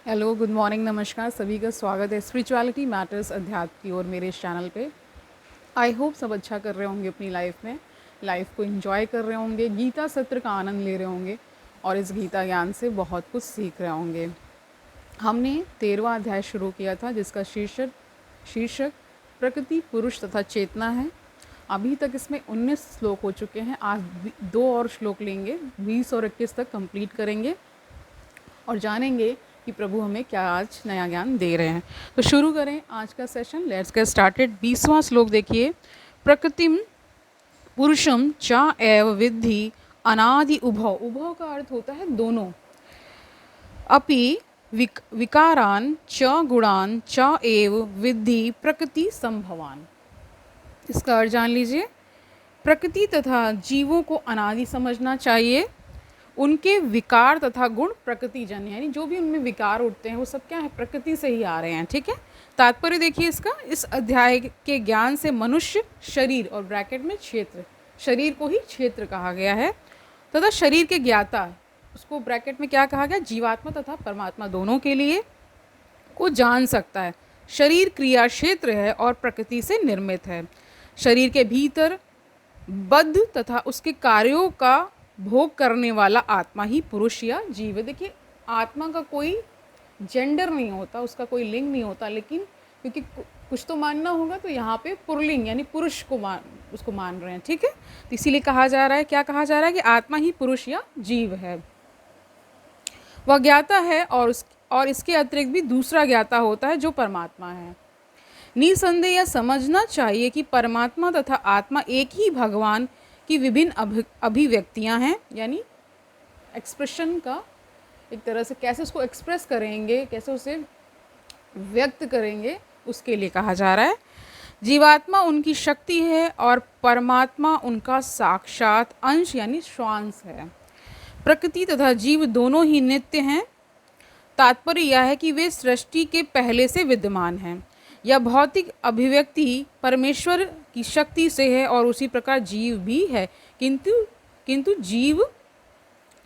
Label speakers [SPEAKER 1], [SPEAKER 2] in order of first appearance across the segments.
[SPEAKER 1] Hello, good morning, नमस्कार। सभी का स्वागत है स्पिरिचुअलिटी मैटर्स अध्यात्म की ओर मेरे इस चैनल पे। आई होप सब अच्छा कर रहे होंगे अपनी लाइफ में, लाइफ को एंजॉय कर रहे होंगे, गीता सत्र का आनंद ले रहे होंगे और इस गीता ज्ञान से बहुत कुछ सीख रहे होंगे। हमने 13वां अध्याय शुरू किया था जिसका शीर्षक प्रकृति, पुरुष तथा चेतना है। अभी तक इसमें 19 श्लोक हो चुके हैं। आज 2 और श्लोक लेंगे, 20 और 21 तक कंप्लीट करेंगे और जानेंगे कि प्रभु हमें क्या आज नया ज्ञान दे रहे हैं। तो शुरू करें आज का सेशन। Let's get started. 20वां श्लोक देखिए। प्रकृतिम पुरुषम चा एव विद्धि अनादि उभौ। उभौ का अर्थ होता है दोनों। अपि विकारान च गुणान च एव विद्धि प्रकृति संभवान। इसका अर्थ जान लीजिए। प्रकृति तथा जीवों को अनादि समझना चाहिए। उनके विकार तथा गुण प्रकृति जन्य, यानी जो भी उनमें विकार उठते हैं वो सब क्या है, प्रकृति से ही आ रहे हैं। ठीक है। तात्पर्य देखिए इसका। इस अध्याय के ज्ञान से मनुष्य शरीर और ब्रैकेट में क्षेत्र, शरीर को ही क्षेत्र कहा गया है, तथा शरीर के ज्ञाता, उसको ब्रैकेट में क्या कहा गया, जीवात्मा तथा परमात्मा दोनों के लिए को जान सकता है। शरीर क्रिया क्षेत्र है और प्रकृति से निर्मित है। शरीर के भीतर बद्ध तथा उसके कार्यों का भोग करने वाला आत्मा ही पुरुष या जीव है। देखिए, आत्मा का कोई जेंडर नहीं होता, उसका कोई लिंग नहीं होता, लेकिन क्योंकि कुछ तो मानना होगा तो यहाँ पे पुरलिंग यानी पुरुष को उसको मान रहे हैं। ठीक है। तो इसीलिए कहा जा रहा है, क्या कहा जा रहा है कि आत्मा ही पुरुष या जीव है। वह ज्ञाता है और इसके अतिरिक्त भी दूसरा ज्ञाता होता है जो परमात्मा है। निसंदेह यह समझना चाहिए कि परमात्मा तथा आत्मा एक ही भगवान की विभिन्न अभिव्यक्तियां हैं, यानी एक्सप्रेशन का एक तरह से कैसे उसको एक्सप्रेस करेंगे, कैसे उसे व्यक्त करेंगे, उसके लिए कहा जा रहा है। जीवात्मा उनकी शक्ति है और परमात्मा उनका साक्षात अंश यानी श्वांश है। प्रकृति तथा जीव दोनों ही नित्य हैं। तात्पर्य यह है कि वे सृष्टि के पहले से विद्यमान हैं। यह भौतिक अभिव्यक्ति परमेश्वर की शक्ति से है और उसी प्रकार जीव भी है, किंतु जीव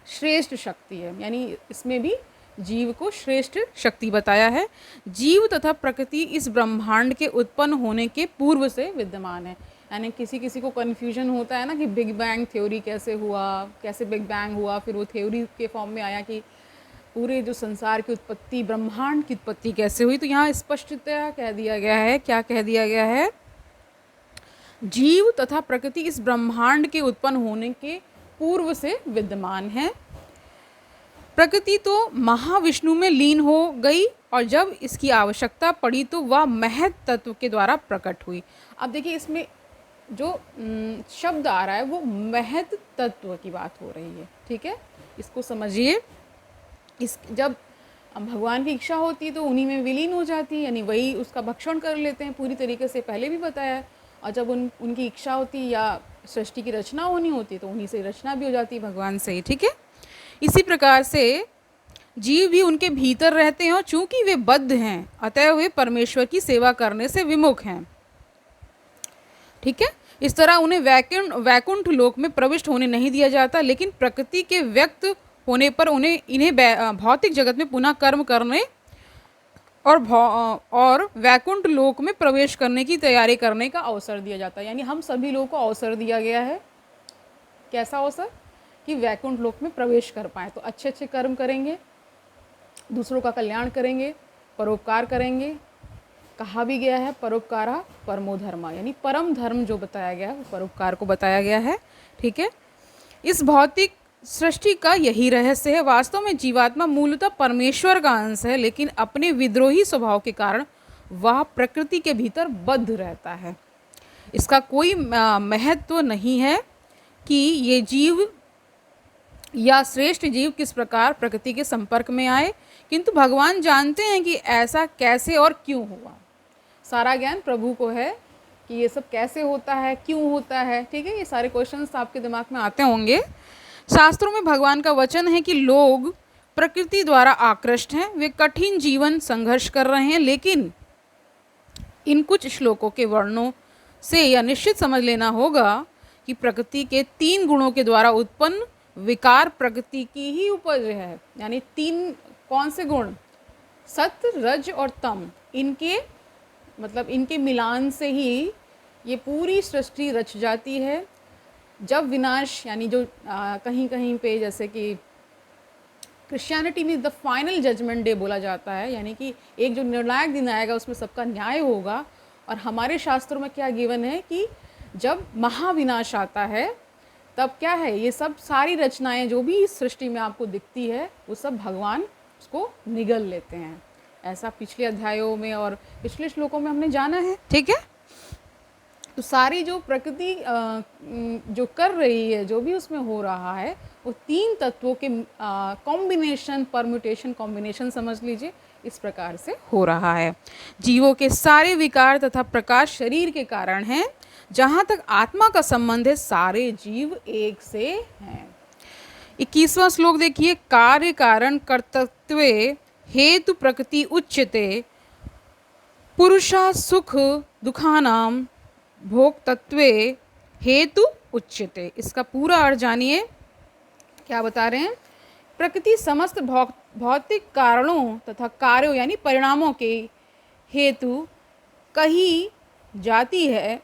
[SPEAKER 1] श्रेष्ठ शक्ति है, यानी इसमें भी जीव को श्रेष्ठ शक्ति बताया है। जीव तथा प्रकृति इस ब्रह्मांड के उत्पन्न होने के पूर्व से विद्यमान है। यानी किसी किसी को कन्फ्यूजन होता है ना कि बिग बैंग थ्योरी कैसे हुआ, कैसे बिग बैंग हुआ, फिर वो थ्योरी के फॉर्म में आया कि पूरे जो संसार की उत्पत्ति, ब्रह्मांड की उत्पत्ति कैसे हुई। तो यहाँ स्पष्टतया कह दिया गया है, क्या कह दिया गया है, जीव तथा प्रकृति इस ब्रह्मांड के उत्पन्न होने के पूर्व से विद्यमान है। प्रकृति तो महाविष्णु में लीन हो गई और जब इसकी आवश्यकता पड़ी तो वह महत तत्व के द्वारा प्रकट हुई। अब देखिए इसमें जो शब्द आ रहा है वो महत तत्व की बात हो रही है। ठीक है, इसको समझिए। जब भगवान की इच्छा होती है तो उन्हीं में विलीन हो जाती है, यानी वही उसका भक्षण कर लेते हैं पूरी तरीके से, पहले भी बताया है। और जब उनकी इच्छा होती है या सृष्टि की रचना होनी होती है तो उन्हीं से रचना भी हो जाती है, भगवान से ही। ठीक है। इसी प्रकार से जीव भी उनके भीतर रहते हैं और चूंकि वे बद्ध हैं अतः वे परमेश्वर की सेवा करने से विमुख हैं। ठीक है। इस तरह उन्हें वैकुंठ लोक में प्रविष्ट होने नहीं दिया जाता, लेकिन प्रकृति के व्यक्त होने पर इन्हें भौतिक जगत में पुनः कर्म करने और वैकुंठ लोक में प्रवेश करने की तैयारी करने का अवसर दिया जाता है। यानी हम सभी लोगों को अवसर दिया गया है। कैसा अवसर? कि वैकुंठ लोक में प्रवेश कर पाए, तो अच्छे अच्छे कर्म करेंगे, दूसरों का कल्याण करेंगे, परोपकार करेंगे। कहा भी गया है परोपकारा परमो धर्मा, यानी परम धर्म जो बताया गया है वो परोपकार को बताया गया है। ठीक है। इस भौतिक सृष्टि का यही रहस्य है। वास्तव में जीवात्मा मूलतः परमेश्वर का अंश है, लेकिन अपने विद्रोही स्वभाव के कारण वह प्रकृति के भीतर बद्ध रहता है। इसका कोई महत्व नहीं है कि ये जीव या श्रेष्ठ जीव किस प्रकार प्रकृति के संपर्क में आए, किंतु भगवान जानते हैं कि ऐसा कैसे और क्यों हुआ। सारा ज्ञान प्रभु को है कि ये सब कैसे होता है, क्यों होता है। ठीक है। ये सारे क्वेश्चंस आपके दिमाग में आते होंगे। शास्त्रों में भगवान का वचन है कि लोग प्रकृति द्वारा आकृष्ट हैं, वे कठिन जीवन संघर्ष कर रहे हैं, लेकिन इन कुछ श्लोकों के वर्णों से यह निश्चित समझ लेना होगा कि प्रकृति के 3 गुणों के द्वारा उत्पन्न विकार प्रकृति की ही उपज है। यानी 3 कौन से गुण? सत्य, रज और तम, इनके मतलब इनके मिलान से ही ये पूरी सृष्टि रच जाती है। जब विनाश यानी जो कहीं कहीं पे जैसे कि क्रिश्चियनिटी में द फाइनल जजमेंट डे बोला जाता है, यानी कि एक जो निर्णायक दिन आएगा उसमें सबका न्याय होगा। और हमारे शास्त्रों में क्या गिवन है कि जब महाविनाश आता है तब क्या है, ये सब सारी रचनाएं जो भी इस सृष्टि में आपको दिखती है वो सब भगवान उसको निगल लेते हैं। ऐसा पिछले अध्यायों में और पिछले श्लोकों में हमने जाना है, ठीक है। तो सारी जो प्रकृति जो कर रही है, जो भी उसमें हो रहा है, वो तीन तत्वों के कॉम्बिनेशन, परम्यूटेशन, कॉम्बिनेशन समझ लीजिए, इस प्रकार से हो रहा है। जीवों के सारे विकार तथा प्रकाश शरीर के कारण हैं। जहाँ तक आत्मा का संबंध है, सारे जीव एक से हैं। 21वां श्लोक देखिए, कार्य कारण कर्तृत्वे हेतु प्रकृति उच्यते पुरुषा सुख दुखानाम भोक्तत्वे हेतु उच्यते। इसका पूरा अर्थ जानिए, क्या बता रहे हैं। प्रकृति समस्त भौतिक कारणों तथा कार्यों यानी परिणामों के हेतु कही जाती है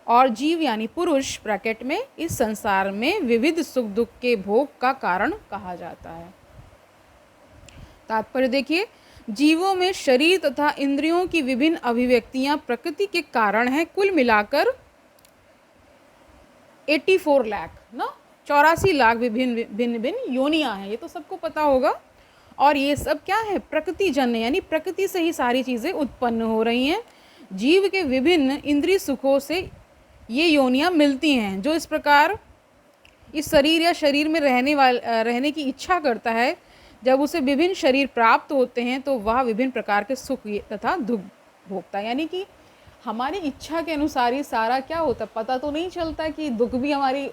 [SPEAKER 1] और जीव यानी पुरुष ब्रैकेट में इस संसार में विविध सुख दुख के भोग का कारण कहा जाता है। तात्पर्य देखिए, जीवों में शरीर तथा इंद्रियों की विभिन्न अभिव्यक्तियां प्रकृति के कारण हैं। कुल मिलाकर 84 लाख ना 84 लाख विभिन्न भिन्न भिन्न योनियां हैं, ये तो सबको पता होगा। और ये सब क्या है, प्रकृति जन्य, यानी प्रकृति से ही सारी चीज़ें उत्पन्न हो रही हैं। जीव के विभिन्न इंद्रिय सुखों से ये योनियां मिलती हैं। जो इस प्रकार इस शरीर या शरीर में रहने की इच्छा करता है, जब उसे विभिन्न शरीर प्राप्त होते हैं तो वह विभिन्न प्रकार के सुख तथा दुख भोगता है। यानी कि हमारी इच्छा के अनुसार ही सारा क्या होता है, पता तो नहीं चलता कि दुख भी हमारी,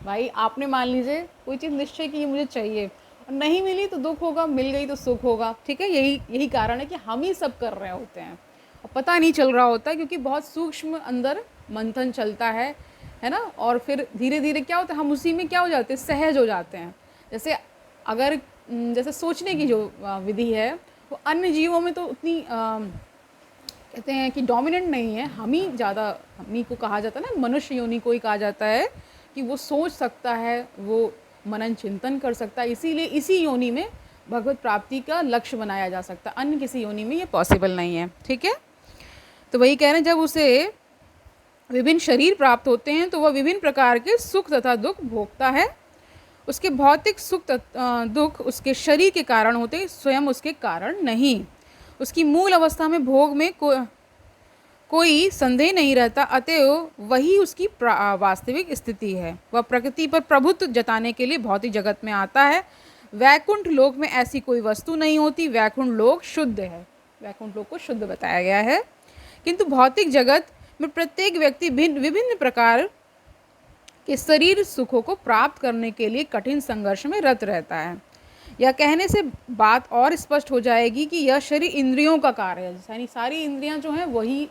[SPEAKER 1] भाई आपने मान लीजिए कोई चीज़ निश्चय की मुझे चाहिए और नहीं मिली तो दुख होगा, मिल गई तो सुख होगा, ठीक है। यही कारण है कि हम ही सब कर रहे होते हैं और पता नहीं चल रहा होता है, क्योंकि बहुत सूक्ष्म अंदर मंथन चलता है ना। और फिर धीरे धीरे क्या होता है, हम उसी में क्या हो जाते हैं, सहज हो जाते हैं। जैसे सोचने की जो विधि है वो अन्य जीवों में तो उतनी कहते हैं कि डोमिनेंट नहीं है। हम ही ज़्यादा, हम ही को कहा जाता है ना, मनुष्य योनि को ही कहा जाता है कि वो सोच सकता है, वो मनन चिंतन कर सकता है। इसीलिए इसी योनि में भगवत प्राप्ति का लक्ष्य बनाया जा सकता है, अन्य किसी योनि में ये पॉसिबल नहीं है, ठीक है। तो वही कह रहे हैं, जब उसे विभिन्न शरीर प्राप्त होते हैं तो वह विभिन्न प्रकार के सुख तथा दुख भोगता है। उसके भौतिक सुख दुख उसके शरीर के कारण होते हैं, स्वयं उसके कारण नहीं। उसकी मूल अवस्था में भोग में कोई संदेह नहीं रहता, अतएव वही उसकी वास्तविक स्थिति है। वह प्रकृति पर प्रभुत्व जताने के लिए भौतिक जगत में आता है। वैकुंठ लोक में ऐसी कोई वस्तु नहीं होती। वैकुंठ लोक शुद्ध है, वैकुंठ लोक को शुद्ध बताया गया है। किंतु भौतिक जगत में प्रत्येक व्यक्ति विभिन्न प्रकार के शरीर सुखों को प्राप्त करने के लिए कठिन संघर्ष में रत रहता है। यह कहने से बात और स्पष्ट हो जाएगी कि यह शरीर इंद्रियों का कार्य है, यानी सारी इंद्रियां जो हैं वही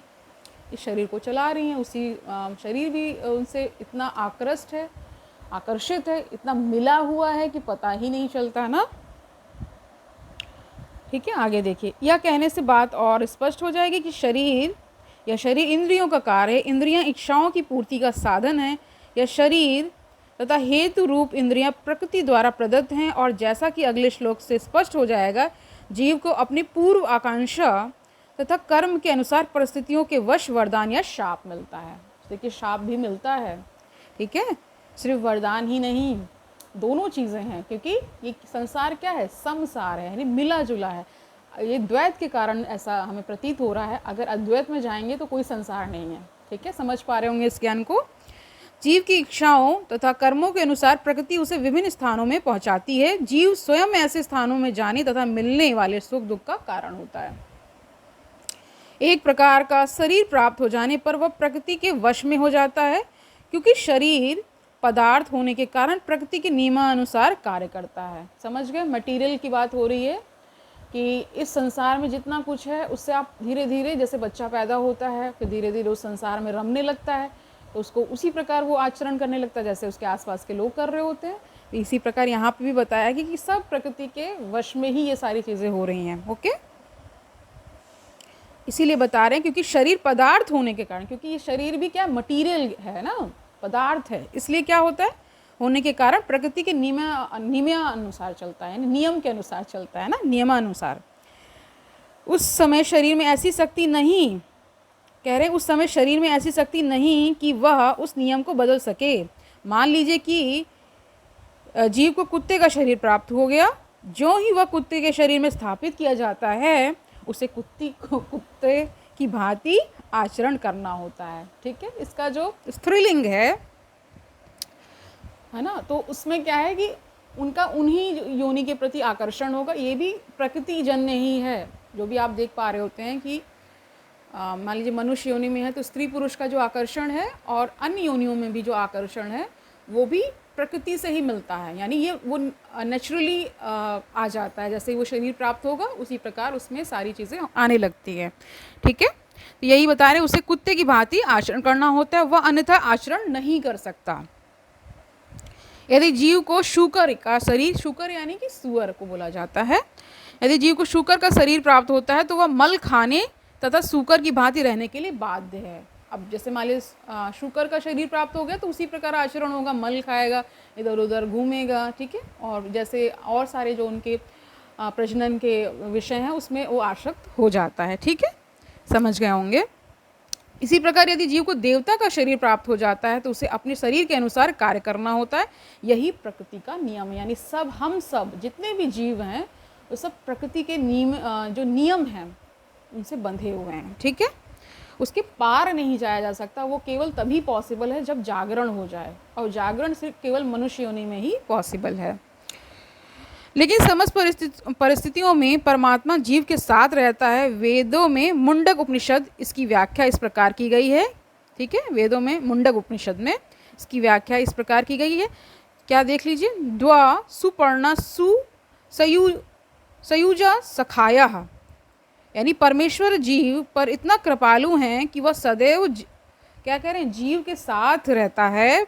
[SPEAKER 1] इस शरीर को चला रही हैं। उसी शरीर भी उनसे इतना आकर्षित है, इतना मिला हुआ है कि पता ही नहीं चलता ना, ठीक है। आगे देखिए, यह कहने से बात और स्पष्ट हो जाएगी कि यह शरीर इंद्रियों का कार्य है। इंद्रियां इच्छाओं की पूर्ति का साधन है। यह शरीर तथा हेतु रूप इंद्रियां प्रकृति द्वारा प्रदत्त हैं। और जैसा कि अगले श्लोक से स्पष्ट हो जाएगा, जीव को अपनी पूर्व आकांक्षा तथा कर्म के अनुसार परिस्थितियों के वश वरदान या शाप मिलता है। देखिए, शाप भी मिलता है, ठीक है, सिर्फ वरदान ही नहीं, दोनों चीज़ें हैं। क्योंकि ये संसार क्या है, समसार है, यानी मिला जुला है। ये द्वैत के कारण ऐसा हमें प्रतीत हो रहा है। अगर अद्वैत में जाएंगे तो कोई संसार नहीं है, ठीक है। समझ पा रहे होंगे इस ज्ञान को। जीव की इच्छाओं तथा कर्मों के अनुसार प्रकृति उसे विभिन्न स्थानों में पहुंचाती है। जीव स्वयं ऐसे स्थानों में जाने तथा मिलने वाले सुख दुख का कारण होता है। एक प्रकार का शरीर प्राप्त हो जाने पर वह प्रकृति के वश में हो जाता है, क्योंकि शरीर पदार्थ होने के कारण प्रकृति के नियमानुसार कार्य करता है। समझ गए, मटेरियल की बात हो रही है कि इस संसार में जितना कुछ है उससे आप धीरे धीरे, जैसे बच्चा पैदा होता है फिर धीरे धीरे उस संसार में रमने लगता है, तो उसको उसी प्रकार वो आचरण करने लगता है जैसे उसके आसपास के लोग कर रहे होते हैं। तो इसी प्रकार यहाँ पे भी बताया कि सब प्रकृति के वश में ही ये सारी चीज़ें हो रही हैं। ओके, इसीलिए बता रहे हैं क्योंकि शरीर पदार्थ होने के कारण, क्योंकि ये शरीर भी क्या मटीरियल है ना, पदार्थ है, इसलिए क्या होता है होने के कारण प्रकृति के नियमानुसार चलता है, नियम के अनुसार चलता है ना, नियमानुसार। उस समय शरीर में ऐसी शक्ति नहीं, कह रहे हैं उस समय शरीर में ऐसी शक्ति नहीं कि वह उस नियम को बदल सके। मान लीजिए कि जीव को कुत्ते का शरीर प्राप्त हो गया, जो ही वह कुत्ते के शरीर में स्थापित किया जाता है उसे कुत्ते की भांति आचरण करना होता है। ठीक है, इसका जो स्त्रीलिंग है ना, तो उसमें क्या है कि उनका उन्हीं योनि के प्रति आकर्षण होगा। ये भी प्रकृति जन्य ही है, जो भी आप देख पा रहे होते हैं कि मान लीजिए मनुष्य योनि में है तो स्त्री पुरुष का जो आकर्षण है, और अन्य योनियों में भी जो आकर्षण है वो भी प्रकृति से ही मिलता है, यानी ये वो नेचुरली आ जाता है। जैसे वो शरीर प्राप्त होगा उसी प्रकार उसमें सारी चीज़ें आने लगती हैं। ठीक है, तो यही बता रहे उसे कुत्ते की भांति आचरण करना होता है, वह अन्यथा आचरण नहीं कर सकता। यदि जीव को शूकर का शरीर, शूकर यानी कि सुअर को बोला जाता है, यदि जीव को शूकर का शरीर प्राप्त होता है तो वह मल खाने तथा शूकर की भांति रहने के लिए बाध्य है। अब जैसे मान लीजिए शूकर का शरीर प्राप्त हो गया तो उसी प्रकार आचरण होगा, मल खाएगा, इधर उधर घूमेगा। ठीक है, और जैसे और सारे जो उनके प्रजनन के विषय हैं उसमें वो आसक्त हो जाता है। ठीक है, समझ गए होंगे। इसी प्रकार यदि जीव को देवता का शरीर प्राप्त हो जाता है तो उसे अपने शरीर के अनुसार कार्य करना होता है। यही प्रकृति का नियम है, यानी सब हम सब जितने भी जीव हैं वो सब प्रकृति के नियम, जो नियम हैं उनसे बंधे हुए हैं। ठीक है, उसके पार नहीं जाया जा सकता। वो केवल तभी पॉसिबल है जब जागरण हो जाए, और जागरण सिर्फ केवल मनुष्य योनि में ही पॉसिबल है। लेकिन समस्त परिस्थितियों में परमात्मा जीव के साथ रहता है। वेदों में मुंडक उपनिषद इसकी व्याख्या इस प्रकार की गई है। ठीक है, वेदों में मुंडक उपनिषद में इसकी व्याख्या इस प्रकार की गई है। क्या देख लीजिए, द्वा सुपर्णा सयुजा सखाया, यानी परमेश्वर जीव पर इतना कृपालु हैं कि वह सदैव क्या कह रहे हैं, जीव के साथ रहता है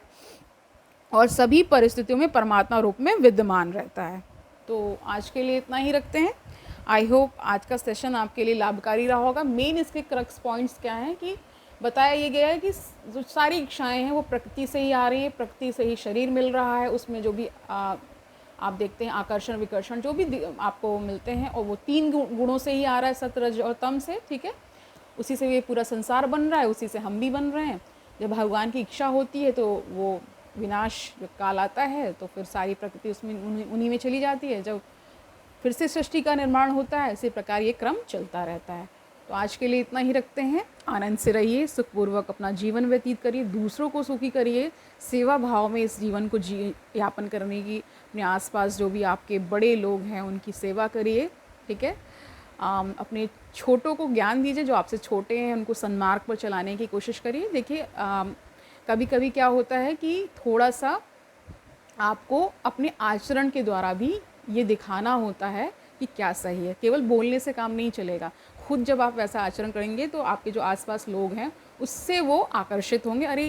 [SPEAKER 1] और सभी परिस्थितियों में परमात्मा रूप में विद्यमान रहता है। तो आज के लिए इतना ही रखते हैं। आई होप आज का सेशन आपके लिए लाभकारी रहा होगा। मेन इसके क्रक्स पॉइंट्स क्या हैं कि बताया ये गया है कि जो सारी इच्छाएं हैं वो प्रकृति से ही आ रही है, प्रकृति से ही शरीर मिल रहा है, उसमें जो भी आप देखते हैं आकर्षण विकर्षण जो भी आपको मिलते हैं, और वो 3 गुणों से ही आ रहा है, सत्व रज और तम से। ठीक है, उसी से ये पूरा संसार बन रहा है, उसी से हम भी बन रहे हैं। जब भगवान की इच्छा होती है तो वो विनाश जब काल आता है तो फिर सारी प्रकृति उसमें उन्हीं में चली जाती है। जब फिर से सृष्टि का निर्माण होता है, इसी प्रकार ये क्रम चलता रहता है। तो आज के लिए इतना ही रखते हैं। आनंद से रहिए, सुखपूर्वक अपना जीवन व्यतीत करिए, दूसरों को सुखी करिए, सेवा भाव में इस जीवन को यापन करने की, अपने आसपास जो भी आपके बड़े लोग हैं उनकी सेवा करिए। ठीक है, अपने छोटों को ज्ञान दीजिए, जो आपसे छोटे हैं उनको सन्मार्ग पर चलाने की कोशिश करिए। देखिए कभी कभी क्या होता है कि थोड़ा सा आपको अपने आचरण के द्वारा भी ये दिखाना होता है कि क्या सही है। केवल बोलने से काम नहीं चलेगा, खुद जब आप वैसा आचरण करेंगे तो आपके जो आसपास लोग हैं उससे वो आकर्षित होंगे, अरे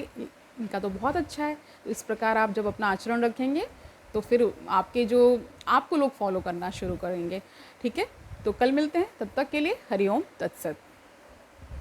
[SPEAKER 1] इनका तो बहुत अच्छा है। तो इस प्रकार आप जब अपना आचरण रखेंगे तो फिर आपको लोग फॉलो करना शुरू करेंगे। ठीक है, तो कल मिलते हैं, तब तक के लिए हरिओम तत्सत।